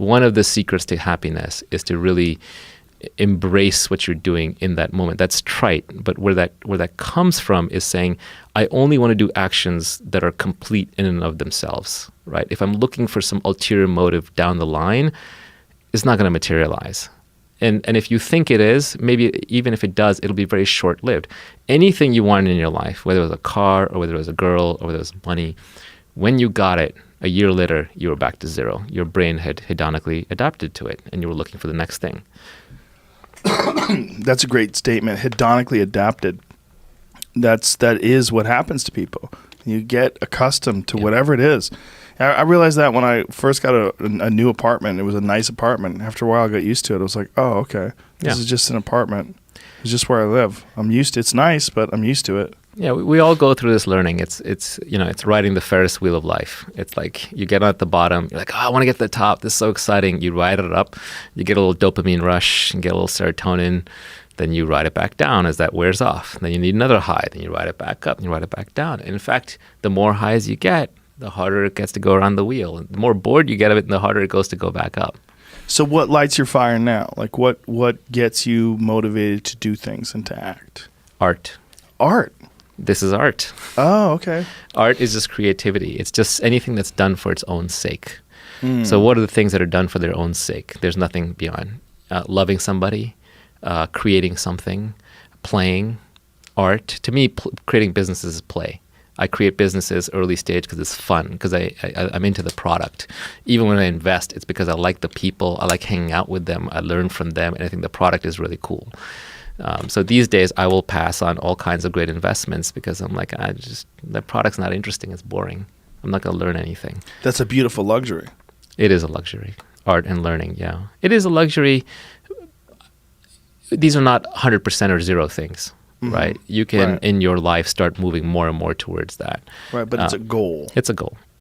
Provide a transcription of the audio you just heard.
one of the secrets to happiness is to really embrace what you're doing in that moment. That's trite, but where that comes from is saying, I only want to do actions that are complete in and of themselves, right? If I'm looking for some ulterior motive down the line, it's not going to materialize. And if you think it is, maybe even if it does, it'll be very short-lived. Anything you wanted in your life, whether it was a car or whether it was a girl or whether it was money, when you got it, a year later, you were back to zero. Your brain had hedonically adapted to it, and you were looking for the next thing. That's a great statement. Hedonically adapted. That is what happens to people. You get accustomed to whatever it is. I realized that when I first got a new apartment. It was a nice apartment. After a while, I got used to it. I was like, oh, okay. This is just an apartment. It's just where I live. I'm used to it. It's nice, but I'm used to it. Yeah, we all go through this learning. It's riding the Ferris wheel of life. It's like you get at the bottom, you're like, oh, I want to get to the top. This is so exciting. You ride it up, you get a little dopamine rush, and get a little serotonin. Then you ride it back down as that wears off. Then you need another high. Then you ride it back up, and you ride it back down. And in fact, the more highs you get, the harder it gets to go around the wheel. And the more bored you get of it, the harder it goes to go back up. So what lights your fire now? Like what gets you motivated to do things and to act? Art. Art. This is art. Oh, okay. Art is just creativity. It's just anything that's done for its own sake. So what are the things that are done for their own sake? There's nothing beyond loving somebody, creating something, playing, art. To me, creating businesses is play. I create businesses early stage because it's fun, because I'm into the product. Even when I invest, it's because I like the people. I like hanging out with them. I learn from them, and I think the product is really cool. So these days, I will pass on all kinds of great investments because I'm like, that product's not interesting. It's boring. I'm not going to learn anything. That's a beautiful luxury. It is a luxury. Art and learning, yeah. It is a luxury. These are not 100% or zero things, right? You can, in your life, start moving more and more towards that. Right, but it's a goal. It's a goal.